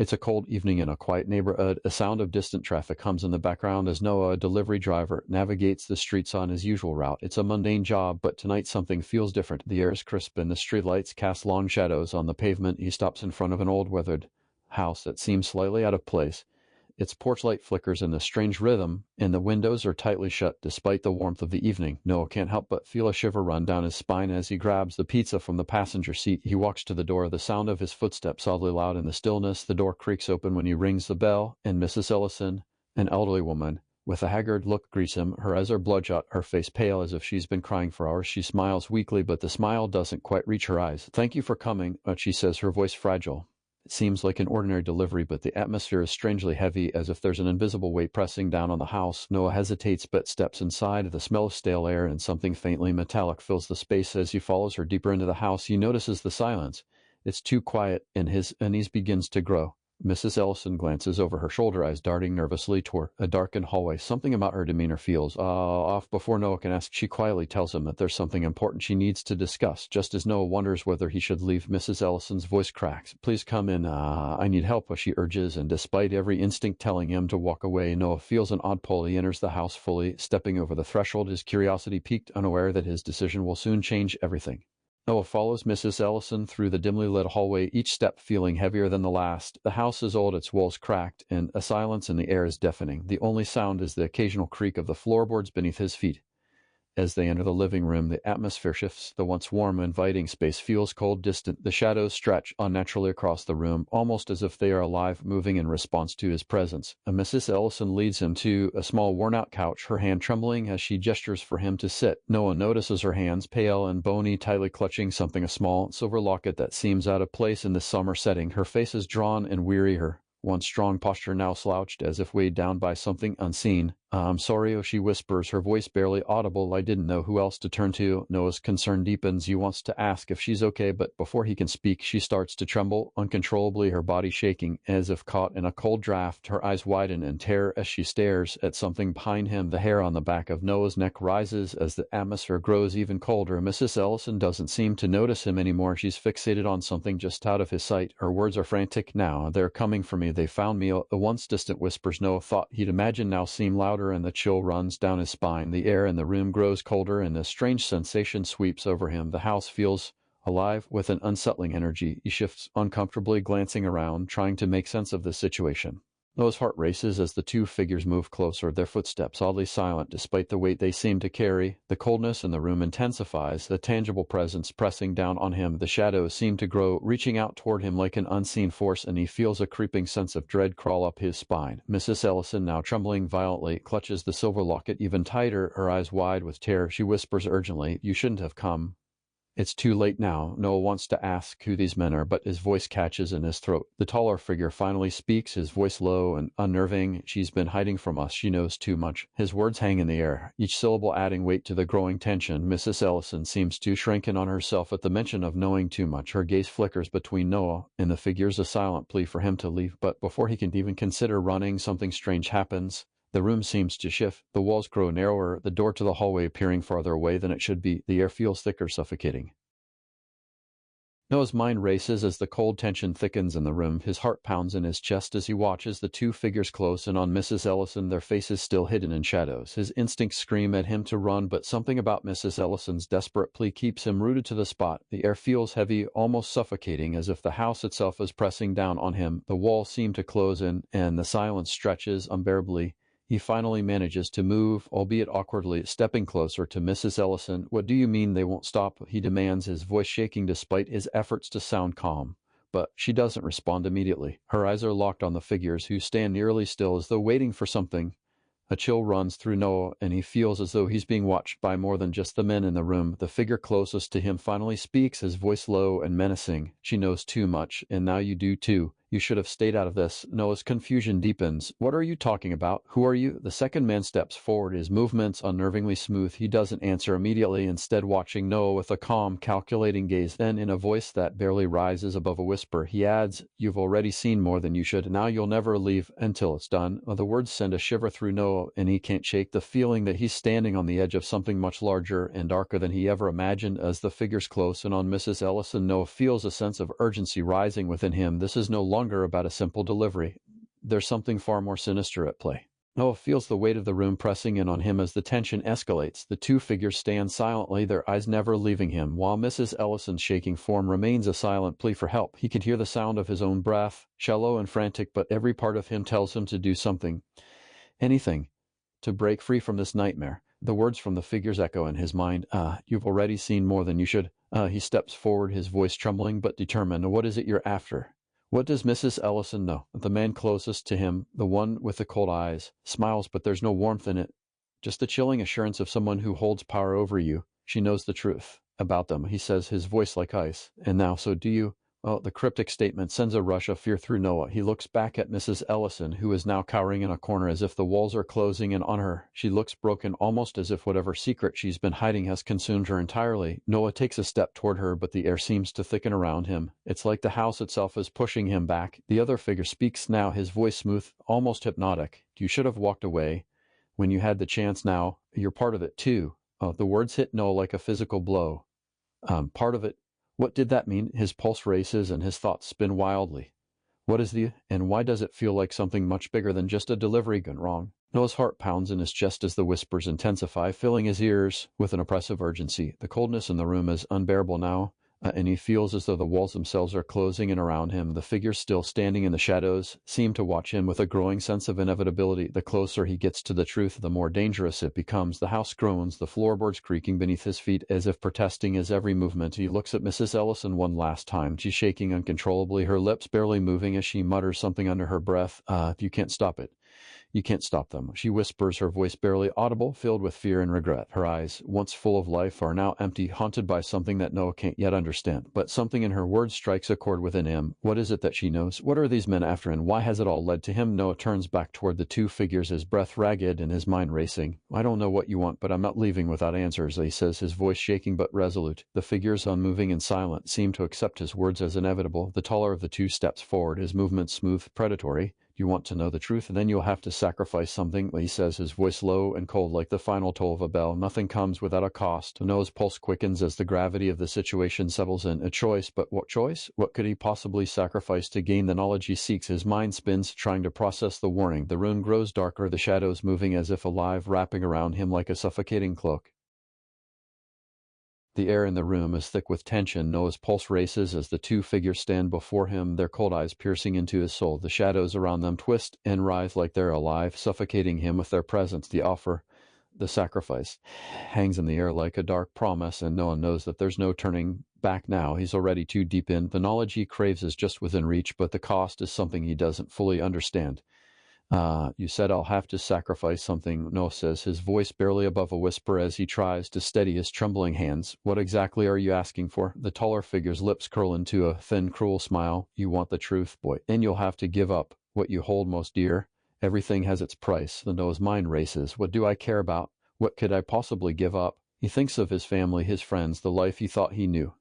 It's a cold evening in a quiet neighborhood. A sound of distant traffic hums in the background as Noah, a delivery driver, navigates the streets on his usual route. It's a mundane job, but tonight something feels different. The air is crisp and the streetlights cast long shadows on the pavement. He stops in front of an old weathered house that seems slightly out of place. Its porch light flickers in a strange rhythm, and the windows are tightly shut despite the warmth of the evening. Noah can't help but feel a shiver run down his spine as he grabs the pizza from the passenger seat. He walks to the door, the sound of his footsteps oddly loud in the stillness. The door creaks open when he rings the bell, and Mrs. Ellison, an elderly woman, with a haggard look, greets him. Her eyes are bloodshot, her face pale as if she's been crying for hours. She smiles weakly, but the smile doesn't quite reach her eyes. "Thank you for coming," she says, her voice fragile. It seems like an ordinary delivery, but the atmosphere is strangely heavy, as if there's an invisible weight pressing down on the house. Noah hesitates but steps inside. The smell of stale air and something faintly metallic fills the space. As he follows her deeper into the house, he notices the silence. It's too quiet, and his unease begins to grow. Mrs. Ellison glances over her shoulder, eyes darting nervously toward a darkened hallway. Something about her demeanor feels off. Before Noah can ask, she quietly tells him that there's something important she needs to discuss. Just as Noah wonders whether he should leave, Mrs. Ellison's voice cracks. "Please come in. I need help," she urges, and despite every instinct telling him to walk away, Noah feels an odd pull. He enters the house fully, stepping over the threshold, his curiosity piqued, unaware that his decision will soon change everything. Noah follows Mrs. Ellison through the dimly lit hallway, each step feeling heavier than the last. The house is old, its walls cracked, and a silence in the air is deafening. The only sound is the occasional creak of the floorboards beneath his feet. As they enter the living room, the atmosphere shifts. The once warm, inviting space feels cold, distant. The shadows stretch unnaturally across the room, almost as if they are alive, moving in response to his presence. Mrs. Ellison leads him to a small, worn-out couch, her hand trembling as she gestures for him to sit. Noah notices her hands, pale and bony, tightly clutching something, a small silver locket that seems out of place in this summer setting. Her face is drawn and weary, her once strong posture now slouched, as if weighed down by something unseen. "I'm sorry," she whispers, her voice barely audible. "I didn't know who else to turn to." Noah's concern deepens. He wants to ask if she's okay, but before he can speak, she starts to tremble uncontrollably, her body shaking as if caught in a cold draft. Her eyes widen in terror as she stares at something behind him. The hair on the back of Noah's neck rises as the atmosphere grows even colder. Mrs. Ellison doesn't seem to notice him anymore. She's fixated on something just out of his sight. Her words are frantic now. "They're coming for me. They found me." The once distant whispers Noah thought he'd imagine now seem louder, and the chill runs down his spine. The air in the room grows colder, and a strange sensation sweeps over him. The house feels alive with an unsettling energy. He shifts uncomfortably, glancing around, trying to make sense of the situation. Noah's heart races as the two figures move closer, their footsteps oddly silent despite the weight they seem to carry. The coldness in the room intensifies, the tangible presence pressing down on him. The shadows seem to grow, reaching out toward him like an unseen force, and he feels a creeping sense of dread crawl up his spine. Mrs. Ellison, now trembling violently, clutches the silver locket even tighter, her eyes wide with terror. She whispers urgently, "You shouldn't have come." It's too late now. Noah wants to ask who these men are, but his voice catches in his throat. The taller figure finally speaks, his voice low and unnerving. "She's been hiding from us. She knows too much." His words hang in the air, each syllable adding weight to the growing tension. Mrs. Ellison seems to shrink in on herself at the mention of knowing too much. Her gaze flickers between Noah and the figures, a silent plea for him to leave. But before he can even consider running, something strange happens. The room seems to shift. The walls grow narrower, the door to the hallway appearing farther away than it should be. The air feels thicker, suffocating. Noah's mind races as the cold tension thickens in the room. His heart pounds in his chest as he watches the two figures close in on Mrs. Ellison, their faces still hidden in shadows. His instincts scream at him to run, but something about Mrs. Ellison's desperate plea keeps him rooted to the spot. The air feels heavy, almost suffocating, as if the house itself is pressing down on him. The walls seem to close in, and the silence stretches unbearably. He finally manages to move, albeit awkwardly, stepping closer to Mrs. Ellison. "What do you mean they won't stop?" he demands, his voice shaking despite his efforts to sound calm. But she doesn't respond immediately. Her eyes are locked on the figures, who stand nearly still as though waiting for something. A chill runs through Noah, and he feels as though he's being watched by more than just the men in the room. The figure closest to him finally speaks, his voice low and menacing. "She knows too much, and now you do too. You should have stayed out of this." Noah's confusion deepens. "What are you talking about? Who are you?" The second man steps forward, his movements unnervingly smooth. He doesn't answer immediately, instead watching Noah with a calm, calculating gaze. Then, in a voice that barely rises above a whisper, he adds, "You've already seen more than you should. Now you'll never leave until it's done." The words send a shiver through Noah, and he can't shake the feeling that he's standing on the edge of something much larger and darker than he ever imagined. As the figures close in on Mrs. Ellison, Noah feels a sense of urgency rising within him. This is no longer longer about a simple delivery. There's something far more sinister at play. Noah feels the weight of the room pressing in on him as the tension escalates. The two figures stand silently, their eyes never leaving him, while Mrs. Ellison's shaking form remains a silent plea for help. He can hear the sound of his own breath, shallow and frantic, but every part of him tells him to do something, anything, to break free from this nightmare. The words from the figures echo in his mind. You've already seen more than you should. He steps forward, his voice trembling but determined. What is it you're after? What does Mrs. Ellison know? The man closest to him, the one with the cold eyes, smiles, but there's no warmth in it. Just the chilling assurance of someone who holds power over you. She knows the truth about them, he says, his voice like ice. And now, so do you? Oh, the cryptic statement sends a rush of fear through Noah. He looks back at Mrs. Ellison, who is now cowering in a corner as if the walls are closing in on her. She looks broken, almost as if whatever secret she's been hiding has consumed her entirely. Noah takes a step toward her, but the air seems to thicken around him. It's like the house itself is pushing him back. The other figure speaks now, his voice smooth, almost hypnotic. You should have walked away when you had the chance now. You're part of it, too. The words hit Noah like a physical blow. Part of it. What did that mean? His pulse races and his thoughts spin wildly. What is and why does it feel like something much bigger than just a delivery gone wrong? Noah's heart pounds in his chest as the whispers intensify, filling his ears with an oppressive urgency. The coldness in the room is unbearable now, and he feels as though the walls themselves are closing in around him. The figures still standing in the shadows seem to watch him with a growing sense of inevitability. The closer he gets to the truth, the more dangerous it becomes. The house groans, the floorboards creaking beneath his feet as if protesting his every movement. He looks at Mrs. Ellison one last time. She's shaking uncontrollably, her lips barely moving as she mutters something under her breath. You can't stop it. You can't stop them, she whispers, her voice barely audible, filled with fear and regret. Her eyes, once full of life, are now empty, haunted by something that Noah can't yet understand. But something in her words strikes a chord within him. What is it that she knows? What are these men after, and why has it all led to him? Noah turns back toward the two figures, his breath ragged and his mind racing. I don't know what you want, but I'm not leaving without answers, he says, his voice shaking but resolute. The figures, unmoving and silent, seem to accept his words as inevitable. The taller of the two steps forward, his movements smooth, predatory. You want to know the truth, and then you'll have to sacrifice something, he says, his voice low and cold like the final toll of a bell. Nothing comes without a cost. Noah's pulse quickens as the gravity of the situation settles in. A choice, but what choice? What could he possibly sacrifice to gain the knowledge he seeks? His mind spins, trying to process the warning. The room grows darker, the shadows moving as if alive, wrapping around him like a suffocating cloak. The air in the room is thick with tension. Noah's pulse races as the two figures stand before him, their cold eyes piercing into his soul. The shadows around them twist and writhe like they're alive, suffocating him with their presence. The offer, the sacrifice, hangs in the air like a dark promise, and Noah knows that there's no turning back now. He's already too deep in. The knowledge he craves is just within reach, but the cost is something he doesn't fully understand. You said I'll have to sacrifice something, Noah says, his voice barely above a whisper as he tries to steady his trembling hands. What exactly are you asking for? The taller figure's lips curl into a thin, cruel smile. You want the truth, boy. Then you'll have to give up what you hold most dear. Everything has its price. The Noah's mind races. What do I care about? What could I possibly give up? He thinks of his family, his friends, the life he thought he knew.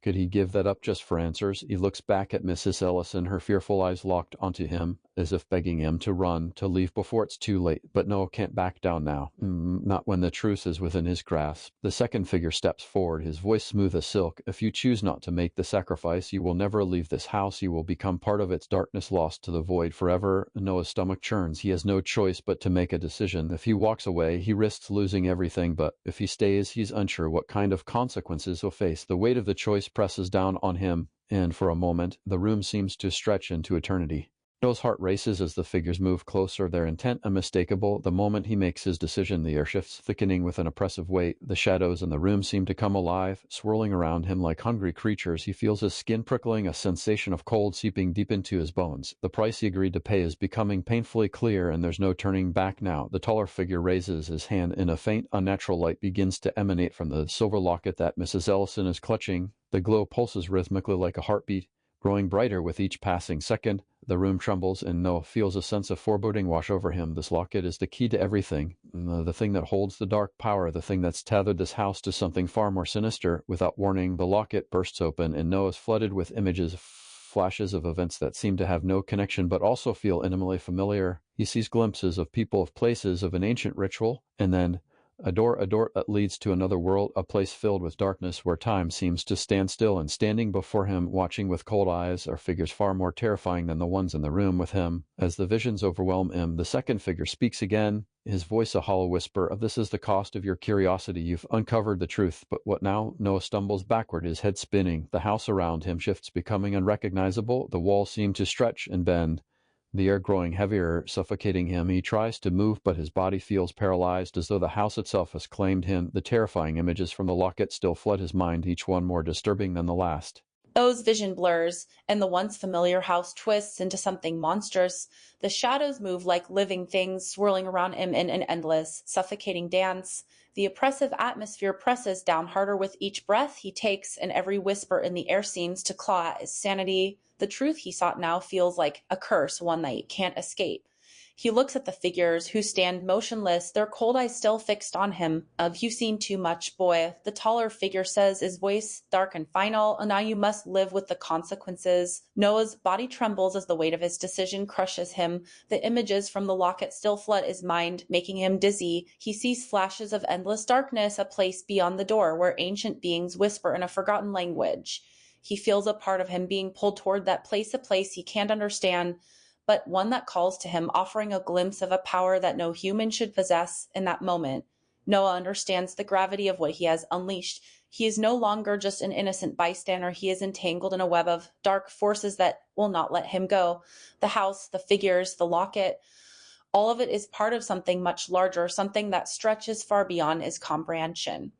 Could he give that up just for answers? He looks back at Mrs. Ellison, her fearful eyes locked onto him, as if begging him to run, to leave before it's too late. But Noah can't back down now. Not when the truth is within his grasp. The second figure steps forward, his voice smooth as silk. If you choose not to make the sacrifice, you will never leave this house. You will become part of its darkness, lost to the void forever. Noah's stomach churns. He has no choice but to make a decision. If he walks away, he risks losing everything, but if he stays, he's unsure what kind of consequences he'll face. The weight of the choice presses down on him, and for a moment, the room seems to stretch into eternity. Noah's heart races as the figures move closer, their intent unmistakable. The moment he makes his decision, the air shifts, thickening with an oppressive weight. The shadows in the room seem to come alive, swirling around him like hungry creatures. He feels his skin prickling, a sensation of cold seeping deep into his bones. The price he agreed to pay is becoming painfully clear, and there's no turning back now. The taller figure raises his hand, and a faint, unnatural light begins to emanate from the silver locket that Mrs. Ellison is clutching. The glow pulses rhythmically like a heartbeat, growing brighter with each passing second. The room trembles, and Noah feels a sense of foreboding wash over him. This locket is the key to everything, the thing that holds the dark power, the thing that's tethered this house to something far more sinister. Without warning, the locket bursts open, and Noah is flooded with images, flashes of events that seem to have no connection but also feel intimately familiar. He sees glimpses of people, of places, of an ancient ritual, and then A door that leads to another world, a place filled with darkness where time seems to stand still, and standing before him, watching with cold eyes, are figures far more terrifying than the ones in the room with him. As the visions overwhelm him, the second figure speaks again, his voice a hollow whisper of "This is the cost of your curiosity. You've uncovered the truth." But what now? Noah stumbles backward, his head spinning. The house around him shifts, becoming unrecognizable. The walls seem to stretch and bend, the air growing heavier, suffocating him. He tries to move, but his body feels paralyzed, as though the house itself has claimed him. The terrifying images from the locket still flood his mind, each one more disturbing than the last. O's vision blurs, and the once familiar house twists into something monstrous. The shadows move like living things, swirling around him in an endless, suffocating dance. The oppressive atmosphere presses down harder with each breath he takes, and every whisper in the air seems to claw at his sanity. The truth he sought now feels like a curse, one that he can't escape. He looks at the figures, who stand motionless, their cold eyes still fixed on him. "You've seen too much, boy," the taller figure says, his voice dark and final. "Now you must live with the consequences." Noah's body trembles as the weight of his decision crushes him. The images from the locket still flood his mind, making him dizzy. He sees flashes of endless darkness, a place beyond the door where ancient beings whisper in a forgotten language. He feels a part of him being pulled toward that place, a place he can't understand, but one that calls to him, offering a glimpse of a power that no human should possess. In that moment, Noah understands the gravity of what he has unleashed. He is no longer just an innocent bystander. He is entangled in a web of dark forces that will not let him go. The house, the figures, the locket, all of it is part of something much larger, something that stretches far beyond his comprehension.